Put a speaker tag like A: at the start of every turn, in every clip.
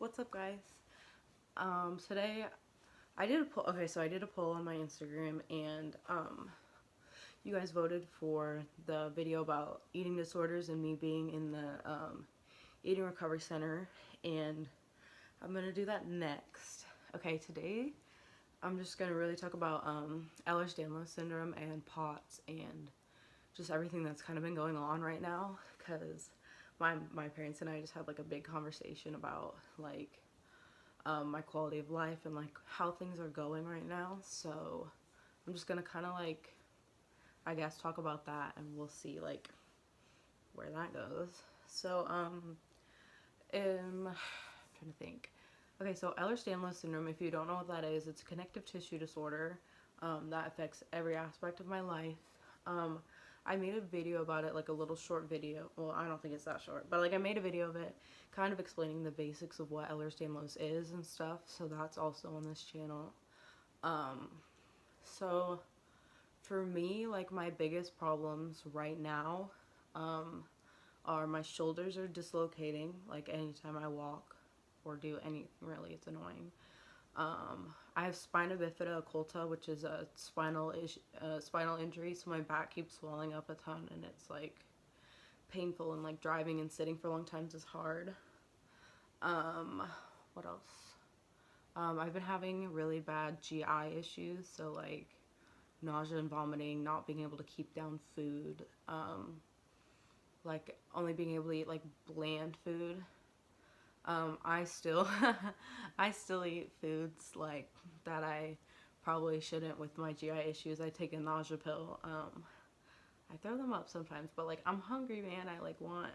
A: What's up, guys? Today I did a poll. Okay, so I did a poll on my Instagram, and you guys voted for the video about eating disorders and me being in the eating recovery center, and I'm gonna do that next. Okay, today I'm just gonna really talk about Ehlers-Danlos syndrome and POTS and just everything that's kind of been going on right now, because my parents and I just had like a big conversation about like my quality of life and like how things are going right now. So I'm just gonna kind of like, I guess, talk about that, and we'll see like where that goes. So I'm trying to think. Okay, so Ehlers-Danlos syndrome, if you don't know what that is, it's a connective tissue disorder that affects every aspect of my life. I made a video about it, like a little short video. Well, I don't think it's that short, but like I made a video of it kind of explaining the basics of what Ehlers-Danlos is and stuff. So that's also on this channel. So for me, like my biggest problems right now are my shoulders are dislocating, like anytime I walk or do anything really. It's annoying. I have spina bifida occulta, which is a spinal injury, so my back keeps swelling up a ton, and it's like painful, and like driving and sitting for long times is hard. What else? I've been having really bad GI issues, so like nausea and vomiting, not being able to keep down food, like only being able to eat like bland food. I still I still eat foods like that I probably shouldn't with my GI issues. I take a nausea pill. I throw them up sometimes, but like I'm hungry, man. I like want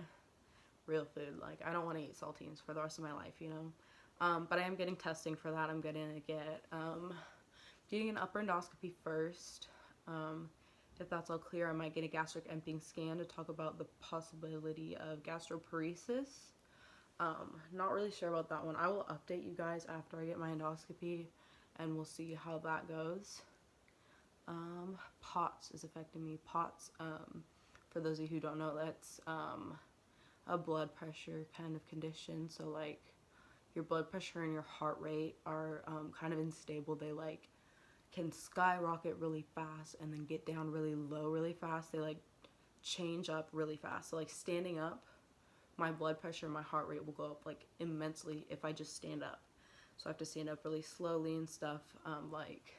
A: real food. Like I don't want to eat saltines for the rest of my life, you know. But I am getting testing for that. I'm gonna get getting an upper endoscopy first. If that's all clear, I might get a gastric emptying scan to talk about the possibility of gastroparesis. Not really sure about that one. I will update you guys after I get my endoscopy, and we'll see how that goes. POTS is affecting me. POTS, for those of you who don't know, that's a blood pressure kind of condition. So like your blood pressure and your heart rate are kind of unstable. They like can skyrocket really fast and then get down really low really fast. They like change up really fast. So like standing up, my blood pressure and my heart rate will go up like immensely if I just stand up. So I have to stand up really slowly and stuff. Like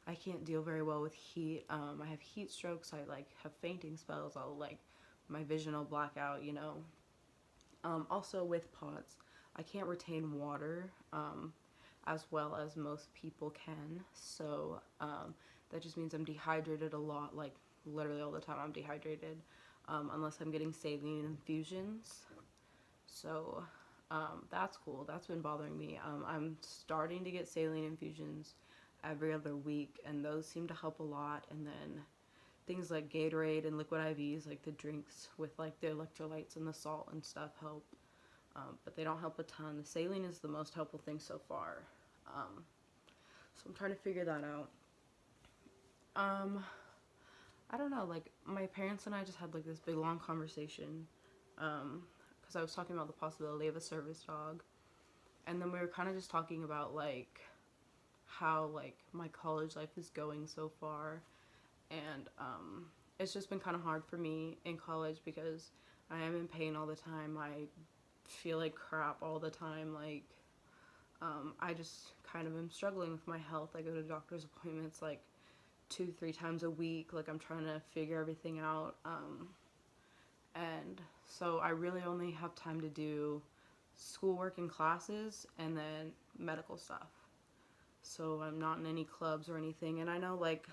A: I can't deal very well with heat. I have heat strokes. I like have fainting spells. I'll like my vision will black out, you know. Also with POTS, I can't retain water as well as most people can. So that just means I'm dehydrated a lot, like literally all the time I'm dehydrated. Unless I'm getting saline infusions. So that's cool. That's been bothering me. I'm starting to get saline infusions every other week, and those seem to help a lot. And then things like Gatorade and liquid IVs, like the drinks with like the electrolytes and the salt and stuff, help. But they don't help a ton. The saline is the most helpful thing so far. So I'm trying to figure that out. I don't know, like, my parents and I just had, like, this big, long conversation, because I was talking about the possibility of a service dog, and then we were kind of just talking about, like, how, like, my college life is going so far, and, it's just been kind of hard for me in college because I am in pain all the time. I feel like crap all the time. Like, I just kind of am struggling with my health. I go to doctor's appointments, like, 2-3 times a week. Like I'm trying to figure everything out, and so I really only have time to do schoolwork and classes and then medical stuff. So I'm not in any clubs or anything, and I know like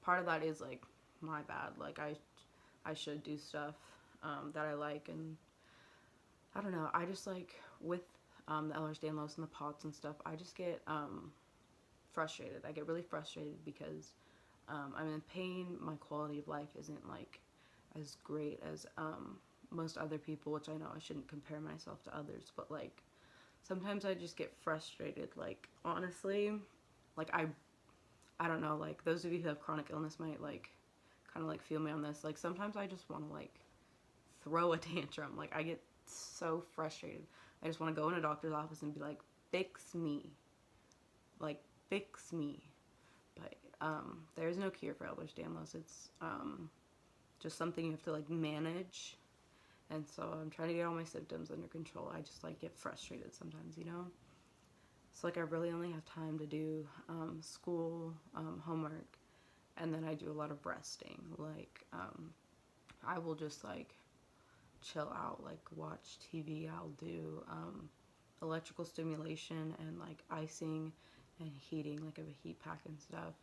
A: part of that is like my bad. Like I should do stuff that I like, and I don't know, I just like with the Ehlers-Danlos and the POTS and stuff, I just get frustrated. I get really frustrated because I'm in pain. My quality of life isn't like as great as most other people, which I know I shouldn't compare myself to others, but like sometimes I just get frustrated. Like honestly, like I don't know, like those of you who have chronic illness might like kind of like feel me on this. Like sometimes I just want to like throw a tantrum. Like I get so frustrated. I just want to go in a doctor's office and be like, fix me. Like, fix me. But there's no cure for Ehlers-Danlos. It's just something you have to like manage. And so I'm trying to get all my symptoms under control. I just like get frustrated sometimes, you know? So like I really only have time to do school, homework, and then I do a lot of resting. Like I will just like chill out, like watch TV. I'll do electrical stimulation and like icing and heating, like of a heat pack and stuff,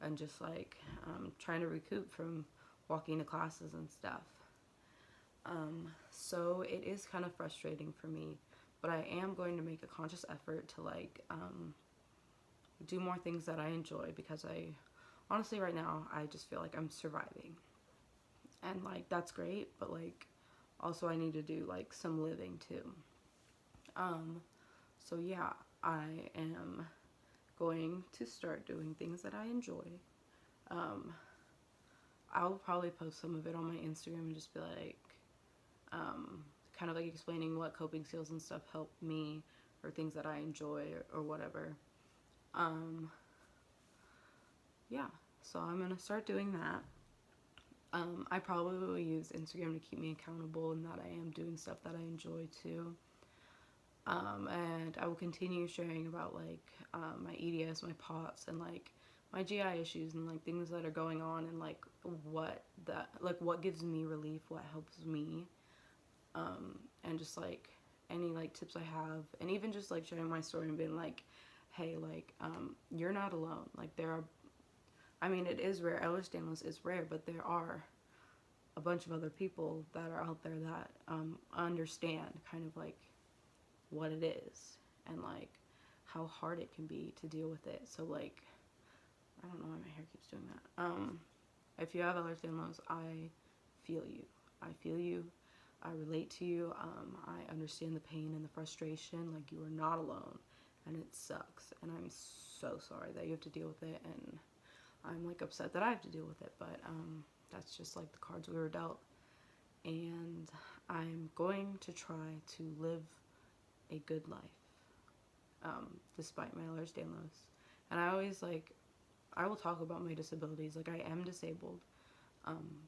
A: and just like trying to recoup from walking to classes and stuff. So it is kind of frustrating for me, but I am going to make a conscious effort to like do more things that I enjoy, because I honestly right now I just feel like I'm surviving, and like that's great, but like also I need to do like some living too. So yeah, I am going to start doing things that I enjoy. I'll probably post some of it on my Instagram and just be like, kind of like explaining what coping skills and stuff help me, or things that I enjoy, or whatever. Yeah, so I'm gonna start doing that. I probably will use Instagram to keep me accountable and that I am doing stuff that I enjoy too. And I will continue sharing about like my EDS, my POTS, and like my GI issues, and like things that are going on, and like what gives me relief, what helps me, and just like any like tips I have, and even just like sharing my story and being like, hey, like you're not alone. Like there are, I mean, it is rare. Ehlers-Danlos is rare, but there are a bunch of other people that are out there that understand kind of like what it is, and like how hard it can be to deal with it. So like, I don't know why my hair keeps doing that. If you have Ehlers-Danlos, I feel you. I feel you. I relate to you. I understand the pain and the frustration. Like, you are not alone, and it sucks. And I'm so sorry that you have to deal with it, and I'm like upset that I have to deal with it. But that's just like the cards we were dealt. And I'm going to try to live a good life, despite my Ehlers-Danlos. And I always like, I will talk about my disabilities. Like, I am disabled,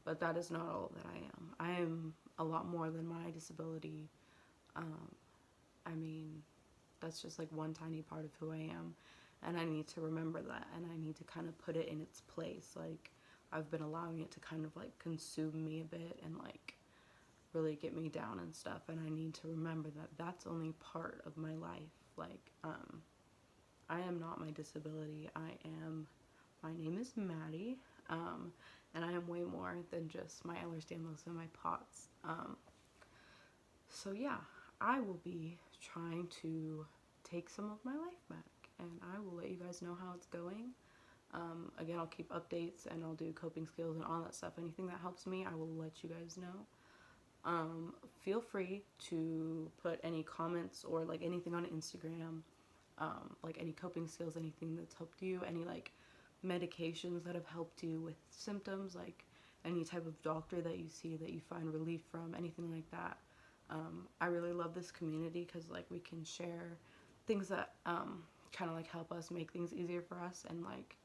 A: but that is not all that I am. I am a lot more than my disability. I mean, that's just like one tiny part of who I am, and I need to remember that, and I need to kind of put it in its place. Like, I've been allowing it to kind of like consume me a bit, and like really get me down and stuff, and I need to remember that that's only part of my life. Like, I am not my disability. My name is Maddie, and I am way more than just my Ehlers-Danlos and my POTS. So yeah, I will be trying to take some of my life back, and I will let you guys know how it's going. Again, I'll keep updates, and I'll do coping skills and all that stuff. Anything that helps me, I will let you guys know. Feel free to put any comments or like anything on Instagram, like any coping skills, anything that's helped you, any like medications that have helped you with symptoms, like any type of doctor that you see that you find relief from, anything like that. I really love this community because like we can share things that kind of like help us make things easier for us, and like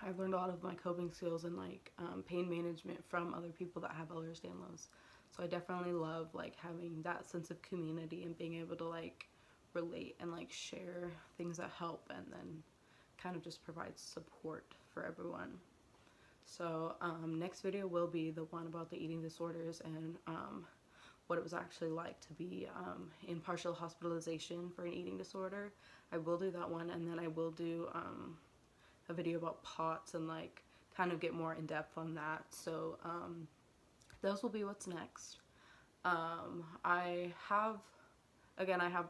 A: I've learned a lot of my coping skills and like pain management from other people that have Ehlers-Danlos. So I definitely love like having that sense of community and being able to like relate and like share things that help, and then kind of just provide support for everyone. So next video will be the one about the eating disorders, and what it was actually like to be in partial hospitalization for an eating disorder. I will do that one, and then I will do a video about POTS and like kind of get more in depth on that. So those will be what's next. I have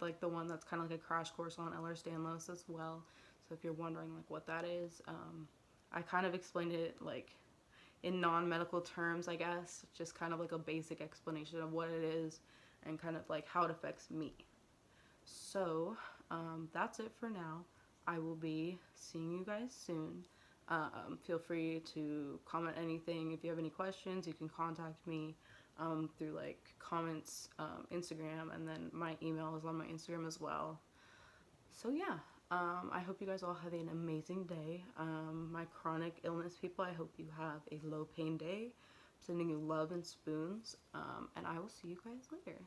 A: like the one that's kind of like a crash course on Ehlers-Danlos as well. So if you're wondering like what that is, I kind of explained it like in non-medical terms, I guess, just kind of like a basic explanation of what it is and kind of like how it affects me. So that's it for now. I will be seeing you guys soon. Feel free to comment anything. If you have any questions, you can contact me. through like comments, Instagram, and then my email is on my Instagram as well. So yeah, I hope you guys all have an amazing day. My chronic illness people, I hope you have a low pain day. I'm sending you love and spoons, and I will see you guys later.